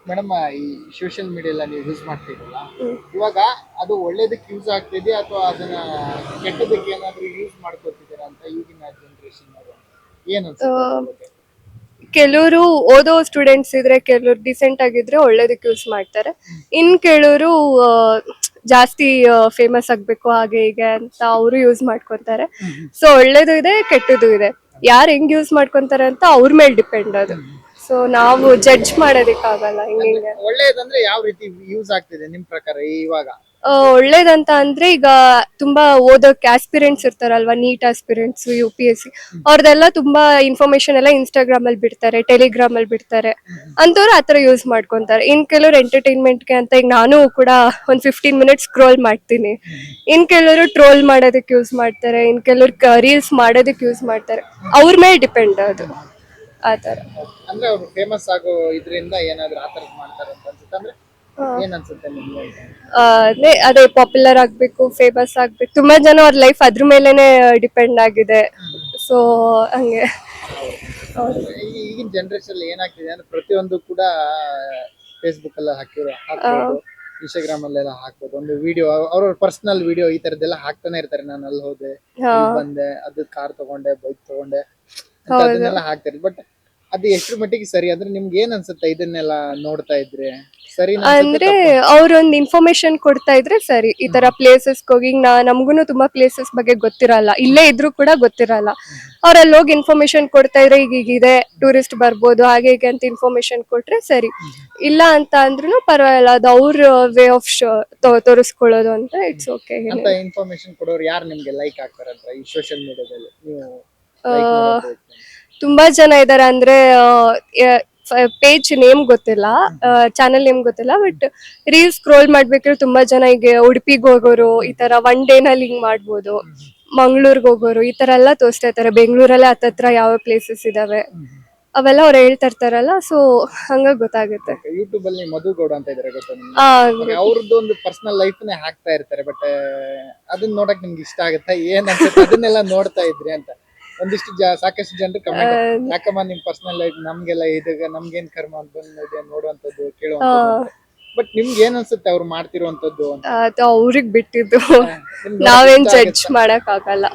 Madam ಈ social media ಎಲ್ಲ ನೀವು ಯೂಸ್ ಮಾಡ್ತಿರಲ್ಲ, ಇವಾಗ ಅದು ಒಳ್ಳೇದಕ್ಕೆ ಯೂಸ್ ಆಗ್ತಿದೆಯಾ ಅಥವಾ ಅದನ್ನ ಕೆಟ್ಟದಕ್ಕೆ ಏನಾದ್ರೂ ಯೂಸ್ ಮಾಡ್ಕೊತಿದ್ದೀರಾ ಅಂತ ಈಗಿನ ಜನರೇಷನ್ ಅವರು ಏನ್ ಅನ್ಸುತ್ತೆ ಅದ್ರ ಬಗ್ಗೆ? ಕೆಲವರು ಓದೋ ಸ್ಟೂಡೆಂಟ್ಸ್ ಇದ್ರೆ ಕೆಲವರು ಡಿಸೆಂಟ್ ಆಗಿದ್ರೆ ಒಳ್ಳೇದಕ್ಕೆ ಯೂಸ್ ಮಾಡ್ತಾರೆ. ಇನ್ ಕೆಲವರು ಜಾಸ್ತಿ ಫೇಮಸ್ ಆಗ್ಬೇಕು ಹಾಗೆ ಹೀಗೆ ಅಂತ ಅವರು ಯೂಸ್ ಮಾಡ್ಕೊಂತಾರೆ. ಸೊ ಒಳ್ಳೇದು ಇದೆ ಕೆಟ್ಟದ್ದು ಇದೆ. ಯಾರು ಹೆಂಗ್ ಯೂಸ್ ಮಾಡ್ಕೊಂತಾರೆ ಅಂತ ಅವ್ರ ಮೇಲೆ ಡಿಪೆಂಡ್ ಅದು. ಸೊ ನಾವು ಜಡ್ಜ್ ಮಾಡೋದಕ್ಕಾಗಲ್ಲ ಹಿಂಗೆ. ಒಳ್ಳೇದಂದ್ರೆ ಯಾವ ರೀತಿ ಯೂಸ್ ಆಗ್ತಿದೆ ನಿಮ್ ಪ್ರಕಾರ ಇವಾಗ? ಒಳ್ಳೇದಂತ ಅಂದ್ರೆ ಈಗ ತುಂಬಾ ಓದೋಕೆ ಆಸ್ಪಿರೆಂಟ್ಸ್ ಇರ್ತಾರಲ್ವಾ, ನೀಟ್ ಆಸ್ಪಿರೆಂಟ್ಸ್, UPSC ಅವ್ರದೆಲ್ಲ ತುಂಬಾ ಇನ್ಫಾರ್ಮೇಶನ್ ಎಲ್ಲ ಇನ್ಸ್ಟಾಗ್ರಾಮ್ ಅಲ್ಲಿ ಬಿಡ್ತಾರೆ, ಟೆಲಿಗ್ರಾಮ್ ಅಲ್ಲಿ ಬಿಡ್ತಾರೆ. ಅಂತವ್ರು ಆತರ ಯೂಸ್ ಮಾಡ್ಕೊಂತಾರೆ. ಇನ್ ಕೆಲವರು ಎಂಟರ್ಟೈನ್ಮೆಂಟ್ಗೆ ಅಂತ ಈಗ ನಾನು ಕೂಡ ಒಂದ್ 15 ಮಿನಿಟ್ಸ್ ಸ್ಕ್ರೋಲ್ ಮಾಡ್ತೀನಿ. ಇನ್ ಕೆಲವರು ಟ್ರೋಲ್ ಮಾಡೋದಕ್ಕೆ ಯೂಸ್ ಮಾಡ್ತಾರೆ, ಇನ್ ಕೆಲವರು ರೀಲ್ಸ್ ಮಾಡೋದಕ್ಕೆ ಯೂಸ್ ಮಾಡ್ತಾರೆ. ಅವ್ರ ಮೇಲೆ ಡಿಪೆಂಡ್ ಅದು ಆತರ. ಅಂದ್ರೆ ಅವ್ರು ಫೇಮಸ್ ಆಗೋ ಇದ್ರಿಂದ ಏನಾದ್ರು ಆತರ ಮಾಡ್ತಾರೆ ಅಂತ ಅನ್ಸುತ್ತೆ. ಅಂದ್ರೆ ಏನ್ ಅನ್ಸುತ್ತೆ ನಿಮ್ಗೆ? ಅದೇ ಪಾಪ್ಯುಲರ್ ಆಗ್ಬೇಕು, ಫೇಮಸ್ ಆಗ್ಬೇಕು. ತುಂಬಾ ಜನ ಅವ್ರ ಲೈಫ್ ಅದ್ರ ಮೇಲೆನೆ ಡಿಪೆಂಡ್ ಆಗಿದೆ. ಸೊ ಹಂಗೆ. ಈಗಿನ ಜನರೇಷನ್ ಏನಾಗ್ತಿದೆ ಅಂದ್ರೆ ಪ್ರತಿಯೊಂದು ಕೂಡ ಫೇಸ್ಬುಕ್ ಎಲ್ಲ ಹಾಕ್ಬೋದು, ಇನ್ಸ್ಟಾಗ್ರಾಮ್ ಅಲ್ಲೆಲ್ಲ ಹಾಕ್ಬೋದು. ಒಂದು ವಿಡಿಯೋ ಅವ್ರ ಪರ್ಸನಲ್ ವಿಡಿಯೋ ಈ ತರದ್ದೆಲ್ಲ ಹಾಕ್ತಾನೆ ಇರ್ತಾರೆ. ನಾನು ಅಲ್ಲಿ ಹೋದೆ, ಇಲ್ಲಿ ಬಂದೆ, ಅದು ಕಾರ್ ತಗೊಂಡೆ, ಬೈಕ್ ತಗೊಂಡೆ ಅಂತ ಅದನ್ನೆಲ್ಲ ಹಾಕ್ತಾರೆ. ಬಟ್ ಅದು ಎಷ್ಟ್ರ ಮಟ್ಟಿಗೆ ಸರಿ ಅಂದ್ರೆ ನಿಮ್ಗೆ ಏನ್ ಅನ್ಸುತ್ತೆ ಇದನ್ನೆಲ್ಲ ನೋಡ್ತಾ ಇದ್ರೆ? ಸರಿ ಅಂದ್ರೆ ಅವ್ರೊಂದ್ ಇನ್ಫಾರ್ಮೇಶನ್ ಕೊಡ್ತಾ ಇದ್ರೆ ಸರಿ. ಈ ತರ ಪ್ಲೇಸಸ್ ಹೋಗಿ ನಮ್ಗುನು ತುಂಬಾ ಪ್ಲೇಸಸ್ ಬಗ್ಗೆ ಗೊತ್ತಿರಲ್ಲ, ಇಲ್ಲೇ ಇದ್ರು ಕೂಡ ಗೊತ್ತಿರಲ್ಲ. ಅವ್ರಲ್ಲಿ ಹೋಗಿ ಇನ್ಫಾರ್ಮೇಶನ್ ಕೊಡ್ತಾ ಇದ್ರೆ ಈಗ ಹೀಗಿದೆ, ಟೂರಿಸ್ಟ್ ಬರ್ಬೋದು ಹಾಗೆ ಹೀಗೆ ಅಂತ ಇನ್ಫಾರ್ಮೇಶನ್ ಕೊಟ್ರೆ ಸರಿ. ಇಲ್ಲ ಅಂತ ಅಂದ್ರೂ ಪರವಾಗಿಲ್ಲ, ಅದು ಅವ್ರ ವೇ ಆಫ್ ತೋರಿಸ್ಕೊಳ್ಳೋದು ಅಂತ ಇಟ್ಸ್ ಓಕೆ. ಅಂತ ಇನ್ಫಾರ್ಮೇಶನ್ ಕೊಡೋರು ಯಾರು ನಿಮ್ಗೆ ಲೈಕ್ ಆಗ್ತಾರಂತ ಈ ಸೋಷಿಯಲ್ ಮೀಡಿಯಾದಲ್ಲಿ ನೀವು like ಮಾಡೋದು? ತುಂಬಾ ಜನ ಇದಾರೆ. ಅಂದ್ರೆ ಪೇಜ್ ನೇಮ್ ಗೊತ್ತಿಲ್ಲ, ಚಾನೆಲ್ ನೇಮ್ ಗೊತ್ತಿಲ್ಲ, ಬಟ್ ರೀಲ್ಸ್ ಸ್ಕ್ರೋಲ್ ಮಾಡ್ಬೇಕಾದ್ರೆ ತುಂಬಾ ಜನ ಈಗ ಉಡುಪಿಗೆ ಹೋಗೋರು ಈ ತರ ಒನ್ ಡೇ ನಲ್ಲಿ ಹಿಂಗ್ ಮಾಡ್ಬೋದು, ಮಂಗ್ಳೂರ್ಗೆ ಹೋಗೋರು ಈ ತರ ಎಲ್ಲ ತೋರಿಸ್ತಾ ಇರ್ತಾರೆ. ಬೆಂಗಳೂರಲ್ಲೇ ಹತ್ತತ್ರ ಯಾವ ಪ್ಲೇಸಸ್ ಇದಾವೆ ಅವೆಲ್ಲ ಅವ್ರು ಹೇಳ್ತಾ ಇರ್ತಾರಲ್ಲ, ಸೊ ಹಂಗಾಗಿ ಗೊತ್ತಾಗುತ್ತೆ. ಯೂಟ್ಯೂಬ್ ಅಲ್ಲಿ ಮಧು ಗೌಡ ಅಂತ ಇದಾರೆ, ಗೊತ್ತಾ ನಿಮ್ಗೆ? ಅವ್ರದ್ದು ಒಂದು ಪರ್ಸನಲ್ ಲೈಫ್ ನೇ ಹಾಕ್ತಾ ಇರ್ತಾರೆ. ಬಟ್ ಅದನ್ನ ನೋಡಕ್ ನಿಮ್ಗೆ ಇಷ್ಟ ಆಗುತ್ತಾ? ಏನ್ ಅನ್ಸುತ್ತೆ ಅದನ್ನೆಲ್ಲ ನೋಡ್ತಾ ಇದ್ರಿ ಅಂತ ಒಂದಿಷ್ಟು ಸಾಕಷ್ಟು ಜನರು ಕಮೆಂಟ್, ಯಾಕಮ್ಮ ನಿಮ್ ಪರ್ಸನಲ್ ಲೈಫ್ ನಮ್ಗೆಲ್ಲ ಇದಾಗ ನಮ್ಗೇನ್ ಕರ್ಮ ಅಂತ ಬಂದಿದೆ ನೋಡುವಂತದ್ದು ಕೇಳುವಂತದ್ದು. ಬಟ್ ನಿಮ್ಗೆ ಏನ್ ಅನ್ಸುತ್ತೆ ಅವ್ರು ಮಾಡ್ತಿರುವಂತದ್ದು ಅಂತ? ಅದು ಅವ್ರಿಗೆ ಬಿಟ್ಟಿದ್ದು, ನಾವೇನ್ ಜಡ್ಜ್ ಮಾಡಕ್ ಆಗಲ್ಲ.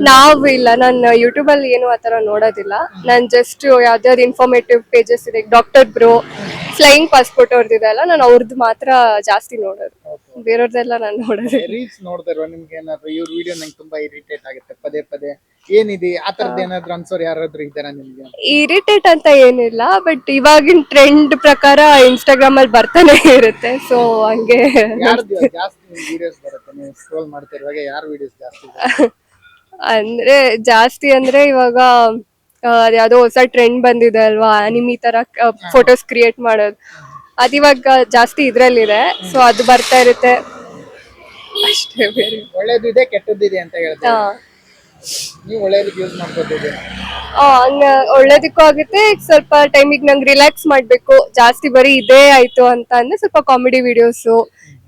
ನಾವು ಇಲ್ಲ, ನಾನು ಯೂಟ್ಯೂಬ್ ಅಲ್ಲಿ ಏನು ಆತರ ನೋಡೋದಿಲ್ಲ. ನಾನ್ ಜಸ್ಟ್ ಯಾವ್ದಾವ್ದು ಇನ್ಫಾರ್ಮೇಟಿವ್ ಪೇಜಸ್ ಇದೆ, ಡಾಕ್ಟರ್ ಬ್ರೋ, ಫ್ಲೈಯಿಂಗ್ ಪಾಸ್ಪೋರ್ಟ್ ಅವ್ರದ್ದು ಅಲ್ಲ, ನಾನು ಅವ್ರದ್ದು ಮಾತ್ರ ಜಾಸ್ತಿ ನೋಡೋದು, ಬೇರೆಯವ್ರದೆಲ್ಲ ನಾನು ನೋಡೋದು. ರೀಲ್ಸ್ ನೋಡ್ತಾ ಇರುವ ನಿಮ್ಗೆ ಏನಾದ್ರು ಇವ್ರ ವಿಡಿಯೋ ನಂಗೆ ತುಂಬಾ ಇರಿಟೇಟ್ ಆಗುತ್ತೆ ಪದೇ ಪದೇ, ಏನಿದೆ ಆ ತರದ್ ಏನಾದ್ರು ಅನ್ಸೋರು ಯಾರಾದ್ರೂ ಇದ್ದಾರಾ ನಿಮ್ಗೆ? ಇರಿಟೇಟ್ ಅಂತ ಏನಿಲ್ಲ, ಬಟ್ ಇವಾಗಿನ ಟ್ರೆಂಡ್ ಪ್ರಕಾರ ಇನ್ಸ್ಟಾಗ್ರಾಮ್ ಅಲ್ಲಿ ಬರ್ತಾನೆ ಇರುತ್ತೆ. ಸೊ ಹಂಗೆ ಯಾರ್ದು ಜಾಸ್ತಿ ವಿಡಿಯೋಸ್ ಬರುತ್ತೆ ನೀವು ಸ್ಕ್ರೋಲ್ ಮಾಡ್ತಾ ಇರುವಾಗ? ಯಾರು ವಿಡಿಯೋಸ್ ಜಾಸ್ತಿ ಅಂದ್ರೆ ಜಾಸ್ತಿ ಅಂದ್ರೆ ಇವಾಗ ಯಾವ್ದೋ ಹೊಸ ಟ್ರೆಂಡ್ ಬಂದಿದೆ ಅಲ್ವಾ, ಅನಿಮಿ ತರ ಫೋಟೋಸ್ ಕ್ರಿಯೇಟ್ ಮಾಡೋದು, ಅದಿವಾಗ ಜಾಸ್ತಿ ಇದ್ರಲ್ಲಿದೆ. ಸೊ ಅದು ಬರ್ತಾ ಇರುತ್ತೆ ಅಷ್ಟೇ, ಬೇರೆ. ಒಳ್ಳೇದು ಇದೆ ಕೆಟ್ಟದ್ದು ಇದೆ ಅಂತ ಹೇಳ್ತಾರೆ. ನೀವು ಒಳ್ಳೇದಕ್ಕೆ ಯೂಸ್ ಮಾಡ್ಕೋತೀವಿ? ಹಂಗ ಒಳ್ಳೇದಕ್ಕೂ ಆಗುತ್ತೆ. ಸ್ವಲ್ಪ ಟೈಮಿಗೆ ನಂಗೆ ರಿಲ್ಯಾಕ್ಸ್ ಮಾಡ್ಬೇಕು, ಜಾಸ್ತಿ ಬರೀ ಇದೇ ಆಯ್ತು ಅಂತ ಅಂದ್ರೆ ಸ್ವಲ್ಪ ಕಾಮಿಡಿ ವಿಡಿಯೋಸ್,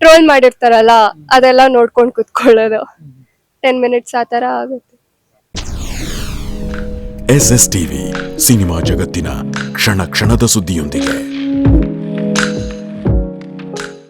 ಟ್ರೋಲ್ ಮಾಡಿರ್ತಾರಲ್ಲ ಅದೆಲ್ಲ ನೋಡ್ಕೊಂಡು ಕುತ್ಕೊಳ್ಳೋದು. 10 ಮಿನಿಟ್ಸ್ ಆ ತರ ಆಗುತ್ತೆ. SS ಟಿವಿ, ಸಿನಿಮಾ ಜಗತ್ತಿನ ಕ್ಷಣ ಕ್ಷಣದ ಸುದ್ದಿಯೊಂದಿಗೆ.